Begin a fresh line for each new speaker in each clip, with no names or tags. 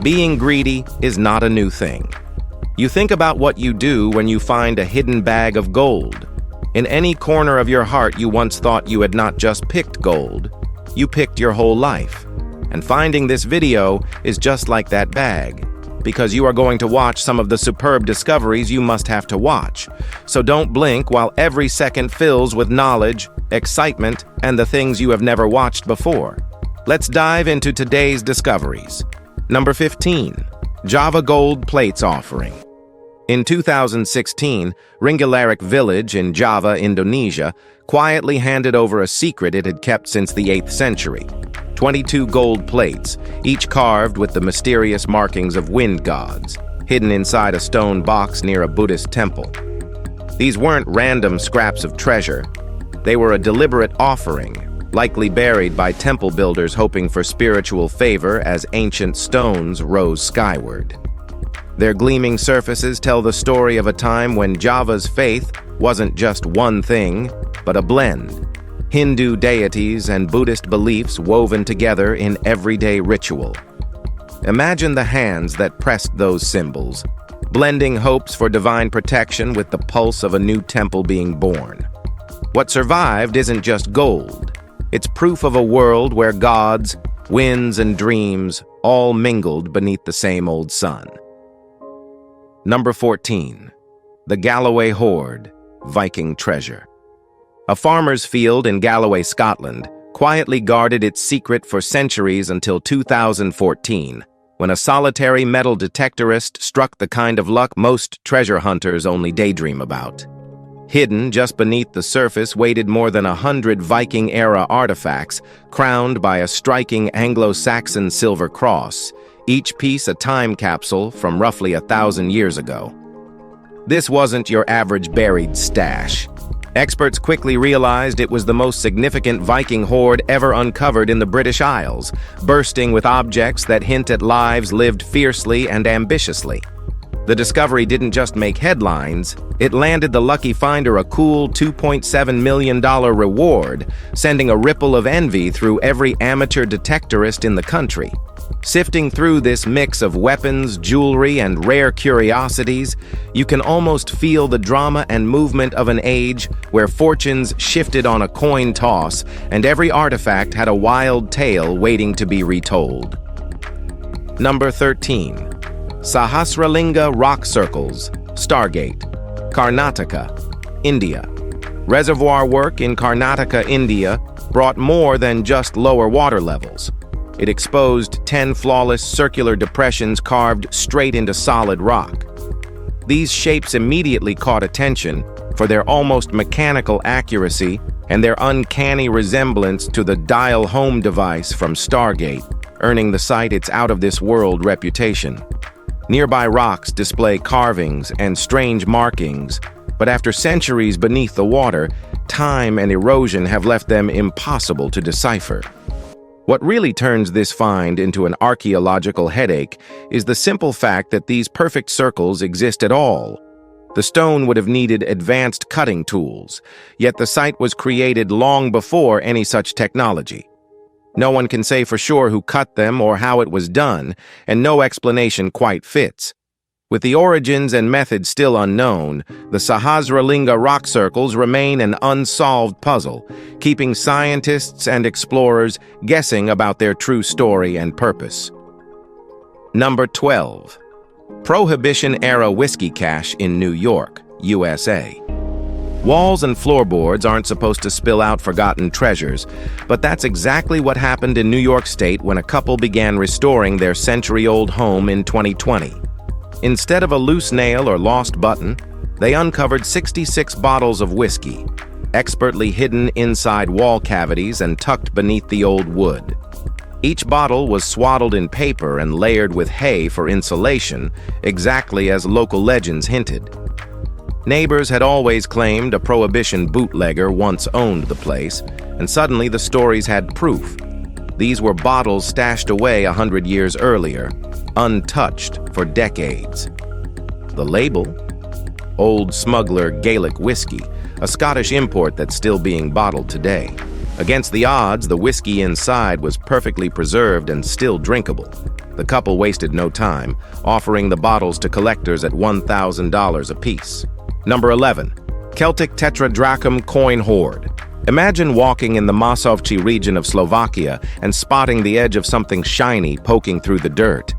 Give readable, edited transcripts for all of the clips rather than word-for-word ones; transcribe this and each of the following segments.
Being greedy is not a new thing. You think about what you do when you find a hidden bag of gold. In any corner of your heart you once thought you had not just picked gold, you picked your whole life. And finding this video is just like that bag, because you are going to watch some of the superb discoveries you must have to watch. So don't blink while every second fills with knowledge, excitement, and the things you have never watched before. Let's dive into today's discoveries. Number 15. Jaguar Gold Plates Offering. In 2016, Ringgalarik village in Java, Indonesia, quietly handed over a secret it had kept since the 8th century. 22 gold plates, each carved with the mysterious markings of wind gods, hidden inside a stone box near a Buddhist temple. These weren't random scraps of treasure. They were a deliberate offering, likely buried by temple builders hoping for spiritual favor as ancient stones rose skyward. Their gleaming surfaces tell the story of a time when Java's faith wasn't just one thing, but a blend. Hindu deities and Buddhist beliefs woven together in everyday ritual. Imagine the hands that pressed those symbols, blending hopes for divine protection with the pulse of a new temple being born. What survived isn't just gold. It's proof of a world where gods, winds, and dreams all mingled beneath the same old sun. Number 14. The Galloway Horde, Viking Treasure. A farmer's field in Galloway, Scotland, quietly guarded its secret for centuries until 2014, when a solitary metal detectorist struck the kind of luck most treasure hunters only daydream about. Hidden just beneath the surface waited more than 100 Viking-era artifacts, crowned by a striking Anglo-Saxon silver cross, each piece a time capsule from roughly 1,000 years ago. This wasn't your average buried stash. Experts quickly realized it was the most significant Viking hoard ever uncovered in the British Isles, bursting with objects that hint at lives lived fiercely and ambitiously. The discovery didn't just make headlines, it landed the lucky finder a cool $2.7 million reward, sending a ripple of envy through every amateur detectorist in the country. Sifting through this mix of weapons, jewelry, and rare curiosities, you can almost feel the drama and movement of an age where fortunes shifted on a coin toss and every artifact had a wild tale waiting to be retold. Number 13. Sahasra Linga Rock Circles, Stargate, Karnataka, India. Reservoir work in Karnataka, India brought more than just lower water levels. It exposed 10 flawless circular depressions carved straight into solid rock. These shapes immediately caught attention for their almost mechanical accuracy and their uncanny resemblance to the dial home device from Stargate, earning the site its out-of-this-world reputation. Nearby rocks display carvings and strange markings, but after centuries beneath the water, time and erosion have left them impossible to decipher. What really turns this find into an archaeological headache is the simple fact that these perfect circles exist at all. The stone would have needed advanced cutting tools, yet the site was created long before any such technology. No one can say for sure who cut them or how it was done, and no explanation quite fits. With the origins and methods still unknown, the Sahasra Linga rock circles remain an unsolved puzzle, keeping scientists and explorers guessing about their true story and purpose. Number 12. Prohibition-era whiskey cache in New York, USA. Walls and floorboards aren't supposed to spill out forgotten treasures, but that's exactly what happened in New York State when a couple began restoring their century-old home in 2020. Instead of a loose nail or lost button, they uncovered 66 bottles of whiskey, expertly hidden inside wall cavities and tucked beneath the old wood. Each bottle was swaddled in paper and layered with hay for insulation, exactly as local legends hinted. Neighbors had always claimed a Prohibition bootlegger once owned the place, and suddenly the stories had proof. These were bottles stashed away 100 years earlier, untouched for decades. The label? Old Smuggler Gaelic whiskey, a Scottish import that's still being bottled today. Against the odds, the whiskey inside was perfectly preserved and still drinkable. The couple wasted no time, offering the bottles to collectors at $1,000 apiece. Number 11. Celtic Tetradrachm Coin Hoard. Imagine walking in the Masovci region of Slovakia and spotting the edge of something shiny poking through the dirt.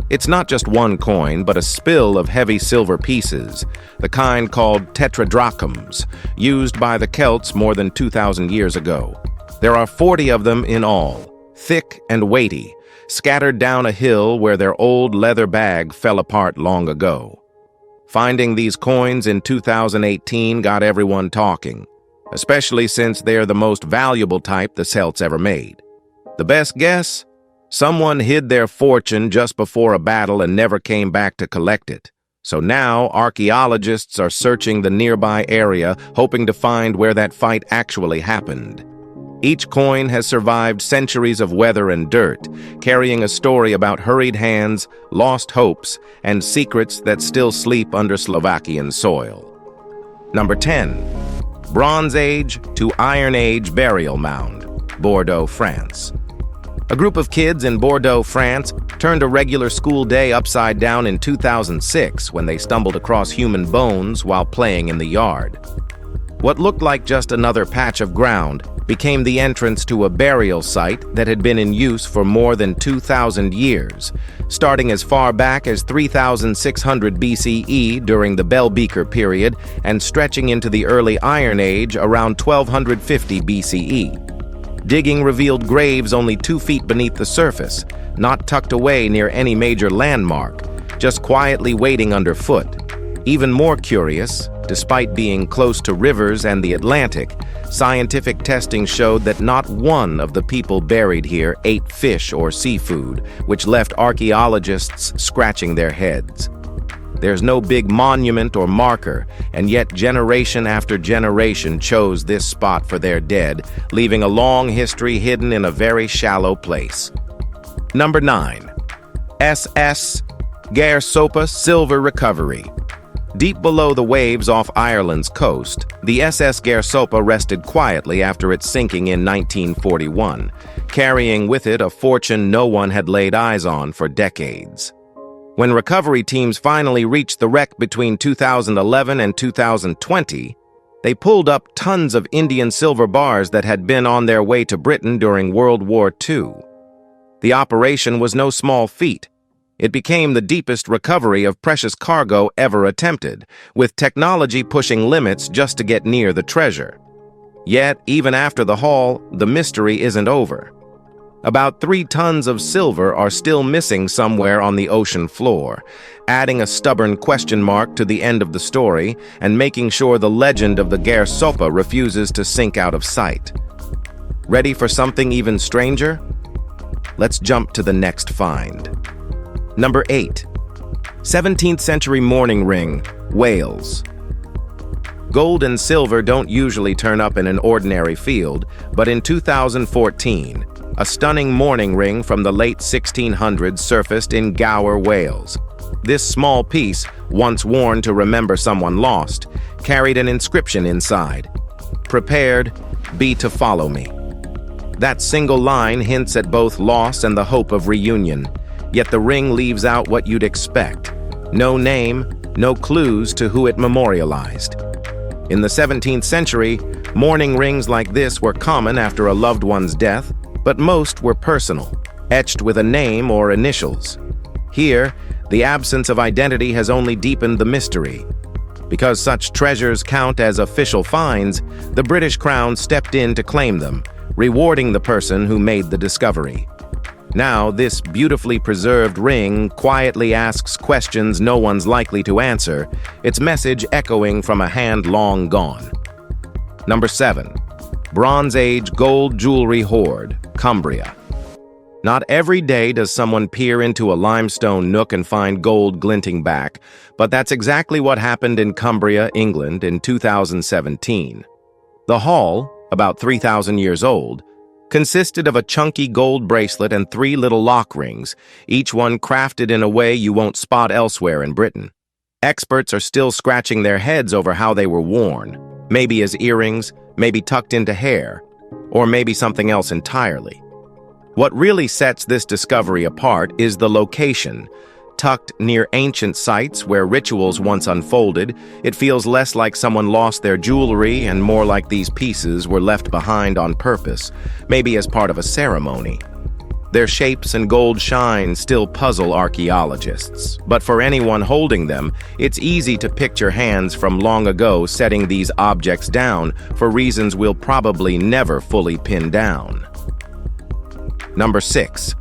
It's not just one coin, but a spill of heavy silver pieces, the kind called tetradrachms, used by the Celts more than 2,000 years ago. There are 40 of them in all, thick and weighty, scattered down a hill where their old leather bag fell apart long ago. Finding these coins in 2018 got everyone talking, especially since they're the most valuable type the Celts ever made. The best guess? Someone hid their fortune just before a battle and never came back to collect it. So now archaeologists are searching the nearby area, hoping to find where that fight actually happened. Each coin has survived centuries of weather and dirt, carrying a story about hurried hands, lost hopes, and secrets that still sleep under Slovakian soil. Number 10. Bronze Age to Iron Age Burial Mound, Bordeaux, France. A group of kids in Bordeaux, France, turned a regular school day upside down in 2006 when they stumbled across human bones while playing in the yard. What looked like just another patch of ground became the entrance to a burial site that had been in use for more than 2,000 years, starting as far back as 3,600 BCE during the Bell Beaker period and stretching into the early Iron Age around 1250 BCE. Digging revealed graves only 2 feet beneath the surface, not tucked away near any major landmark, just quietly waiting underfoot. Even more curious, despite being close to rivers and the Atlantic, scientific testing showed that not one of the people buried here ate fish or seafood, which left archaeologists scratching their heads. There's no big monument or marker, and yet generation after generation chose this spot for their dead, leaving a long history hidden in a very shallow place. Number 9. SS Gairsoppa Silver Recovery. Deep below the waves off Ireland's coast, the SS Gairsoppa rested quietly after its sinking in 1941, carrying with it a fortune no one had laid eyes on for decades. When recovery teams finally reached the wreck between 2011 and 2020, they pulled up tons of Indian silver bars that had been on their way to Britain during World War II. The operation was no small feat. It became the deepest recovery of precious cargo ever attempted, with technology pushing limits just to get near the treasure. Yet, even after the haul, the mystery isn't over. About 3 tons of silver are still missing somewhere on the ocean floor, adding a stubborn question mark to the end of the story and making sure the legend of the Gairsoppa refuses to sink out of sight. Ready for something even stranger? Let's jump to the next find. Number 8. 17th century mourning ring, Wales. Gold and silver don't usually turn up in an ordinary field, but in 2014, a stunning mourning ring from the late 1600s surfaced in Gower, Wales. This small piece, once worn to remember someone lost, carried an inscription inside. "Prepared, be to follow me." That single line hints at both loss and the hope of reunion, yet the ring leaves out what you'd expect. No name, no clues to who it memorialized. In the 17th century, mourning rings like this were common after a loved one's death, but most were personal, etched with a name or initials. Here, the absence of identity has only deepened the mystery. Because such treasures count as official finds, the British Crown stepped in to claim them, rewarding the person who made the discovery. Now, this beautifully preserved ring quietly asks questions no one's likely to answer, its message echoing from a hand long gone. Number 7. Bronze Age Gold Jewelry Hoard, Cumbria. Not every day does someone peer into a limestone nook and find gold glinting back, but that's exactly what happened in Cumbria, England in 2017. The haul, about 3,000 years old, consisted of a chunky gold bracelet and 3 little lock rings, each one crafted in a way you won't spot elsewhere in Britain. Experts are still scratching their heads over how they were worn, maybe as earrings, maybe tucked into hair, or maybe something else entirely. What really sets this discovery apart is the location. Tucked near ancient sites where rituals once unfolded, it feels less like someone lost their jewelry and more like these pieces were left behind on purpose, maybe as part of a ceremony. Their shapes and gold shine still puzzle archaeologists, but for anyone holding them, it's easy to picture hands from long ago setting these objects down for reasons we'll probably never fully pin down. Number 6.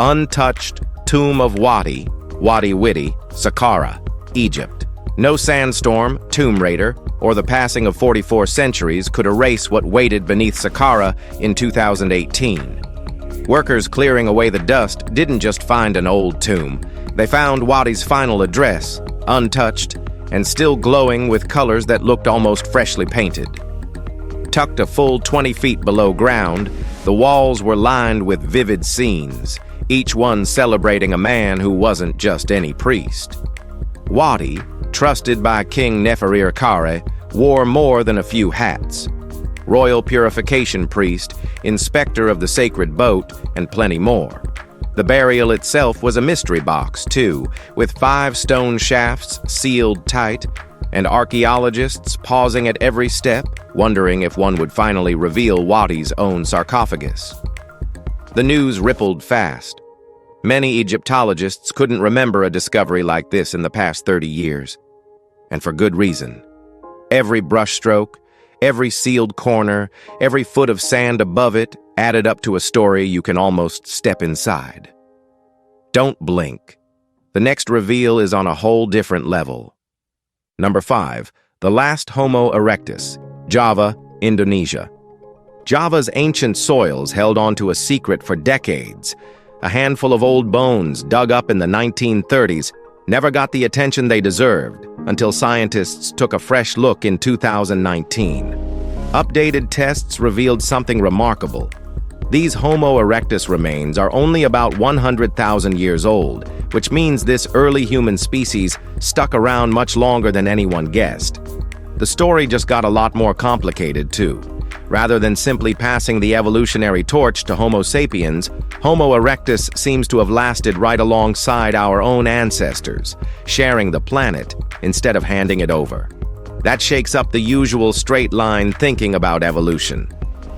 Untouched Tomb of Wahty, Wahty, Saqqara, Egypt. No sandstorm, tomb raider, or the passing of 44 centuries could erase what waited beneath Saqqara in 2018. Workers clearing away the dust didn't just find an old tomb. They found Wahty's final address, untouched, and still glowing with colors that looked almost freshly painted. Tucked a full 20 feet below ground, the walls were lined with vivid scenes, each one celebrating a man who wasn't just any priest. Wahty, trusted by King Nefertari, wore more than a few hats. Royal purification priest, inspector of the sacred boat, and plenty more. The burial itself was a mystery box, too, with 5 stone shafts sealed tight, and archaeologists pausing at every step, wondering if one would finally reveal Wahty's own sarcophagus. The news rippled fast. Many Egyptologists couldn't remember a discovery like this in the past 30 years. And for good reason. Every brushstroke, every sealed corner, every foot of sand above it added up to a story you can almost step inside. Don't blink. The next reveal is on a whole different level. Number 5. The last Homo erectus, Java, Indonesia. Java's ancient soils held on to a secret for decades. A handful of old bones dug up in the 1930s never got the attention they deserved until scientists took a fresh look in 2019. Updated tests revealed something remarkable. These Homo erectus remains are only about 100,000 years old, which means this early human species stuck around much longer than anyone guessed. The story just got a lot more complicated, too. Rather than simply passing the evolutionary torch to Homo sapiens, Homo erectus seems to have lasted right alongside our own ancestors, sharing the planet instead of handing it over. That shakes up the usual straight-line thinking about evolution.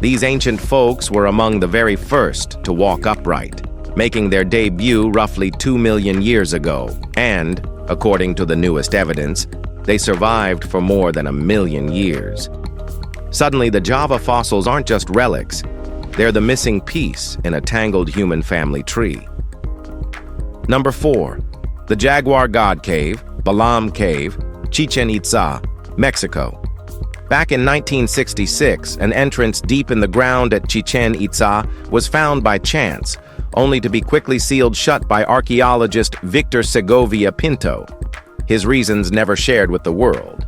These ancient folks were among the very first to walk upright, making their debut roughly 2 million years ago, and, according to the newest evidence, they survived for more than 1 million years. Suddenly, the Java fossils aren't just relics, they're the missing piece in a tangled human family tree. Number 4. The Jaguar God Cave, Balam Cave, Chichen Itza, Mexico. Back in 1966, an entrance deep in the ground at Chichen Itza was found by chance, only to be quickly sealed shut by archaeologist Victor Segovia Pinto. His reasons never shared with the world.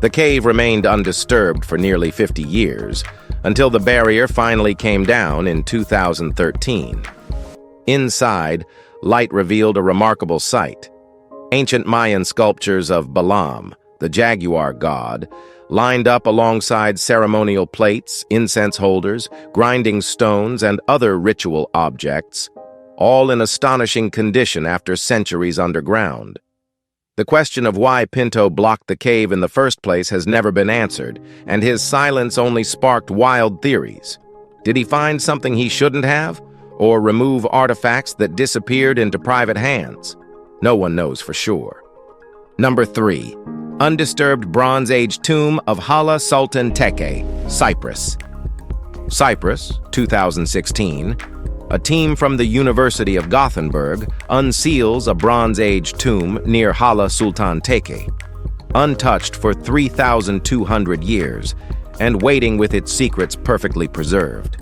The cave remained undisturbed for nearly 50 years, until the barrier finally came down in 2013. Inside, light revealed a remarkable sight. Ancient Mayan sculptures of Balam, the Jaguar God, lined up alongside ceremonial plates, incense holders, grinding stones, and other ritual objects, all in astonishing condition after centuries underground. The question of why Pinto blocked the cave in the first place has never been answered, and his silence only sparked wild theories. Did he find something he shouldn't have, or remove artifacts that disappeared into private hands? No one knows for sure. Number 3. Undisturbed Bronze Age tomb of Hala Sultan Teke, Cyprus. Cyprus, 2016. A team from the University of Gothenburg unseals a Bronze Age tomb near Hala Sultan Teke, untouched for 3,200 years, and waiting with its secrets perfectly preserved.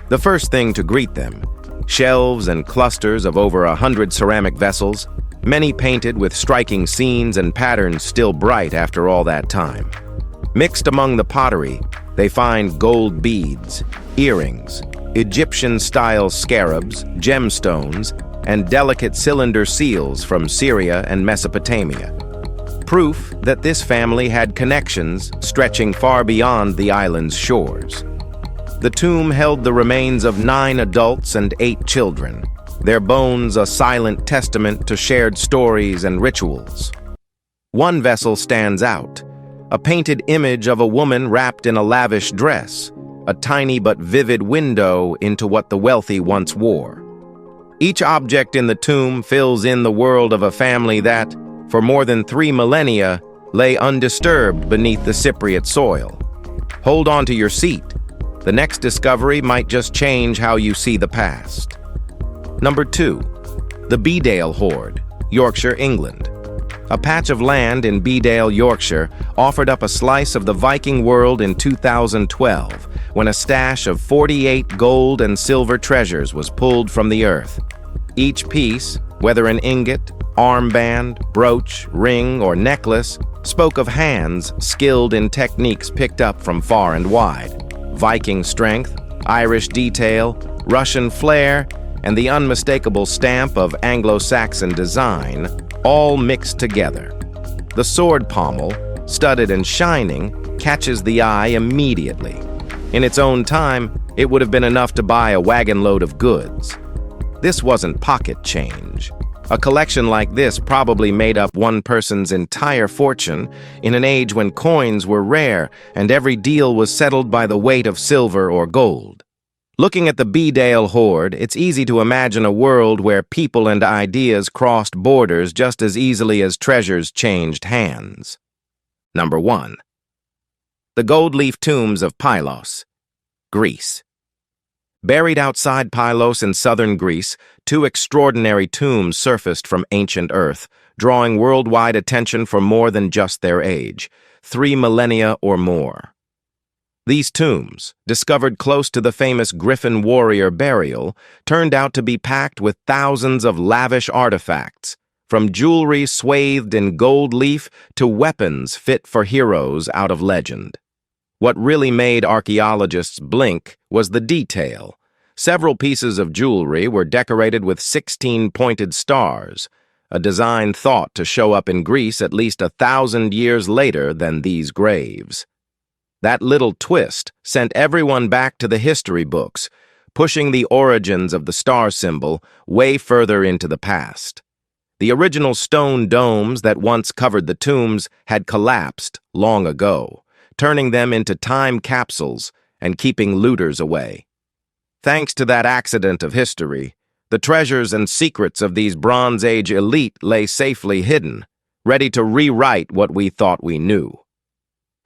The first thing to greet them, shelves and clusters of over 100 ceramic vessels, many painted with striking scenes and patterns still bright after all that time. Mixed among the pottery, they find gold beads, earrings, Egyptian-style scarabs, gemstones, and delicate cylinder seals from Syria and Mesopotamia. Proof that this family had connections stretching far beyond the island's shores. The tomb held the remains of 9 adults and 8 children, their bones a silent testament to shared stories and rituals. One vessel stands out, a painted image of a woman wrapped in a lavish dress, a tiny but vivid window into what the wealthy once wore. Each object in the tomb fills in the world of a family that, for more than 3 millennia, lay undisturbed beneath the Cypriot soil. Hold on to your seat. The next discovery might just change how you see the past. Number 2. The Bedale Horde, Yorkshire, England. A patch of land in Bedale, Yorkshire, offered up a slice of the Viking world in 2012, when a stash of 48 gold and silver treasures was pulled from the earth. Each piece, whether an ingot, armband, brooch, ring, or necklace, spoke of hands skilled in techniques picked up from far and wide. Viking strength, Irish detail, Russian flair, and the unmistakable stamp of Anglo-Saxon design, all mixed together. The sword pommel, studded and shining, catches the eye immediately. In its own time, it would have been enough to buy a wagon load of goods. This wasn't pocket change. A collection like this probably made up one person's entire fortune in an age when coins were rare and every deal was settled by the weight of silver or gold. Looking at the Bedale Horde, it's easy to imagine a world where people and ideas crossed borders just as easily as treasures changed hands. Number 1. The gold leaf tombs of Pylos, Greece. Buried outside Pylos in southern Greece, 2 extraordinary tombs surfaced from ancient earth, drawing worldwide attention for more than just their age, 3 millennia or more. These tombs, discovered close to the famous Griffin warrior burial, turned out to be packed with thousands of lavish artifacts, from jewelry swathed in gold leaf to weapons fit for heroes out of legend. What really made archaeologists blink was the detail. Several pieces of jewelry were decorated with 16 pointed stars, a design thought to show up in Greece at least 1,000 years later than these graves. That little twist sent everyone back to the history books, pushing the origins of the star symbol way further into the past. The original stone domes that once covered the tombs had collapsed long ago, turning them into time capsules and keeping looters away. Thanks to that accident of history, the treasures and secrets of these Bronze Age elite lay safely hidden, ready to rewrite what we thought we knew.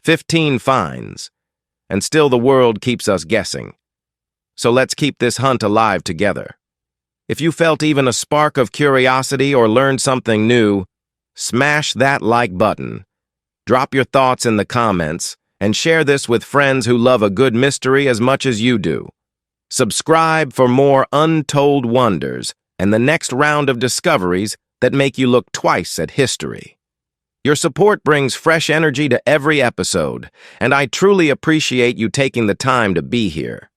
15 finds, and still the world keeps us guessing. So let's keep this hunt alive together. If you felt even a spark of curiosity or learned something new, smash that like button. Drop your thoughts in the comments, and share this with friends who love a good mystery as much as you do. Subscribe for more untold wonders and the next round of discoveries that make you look twice at history. Your support brings fresh energy to every episode, and I truly appreciate you taking the time to be here.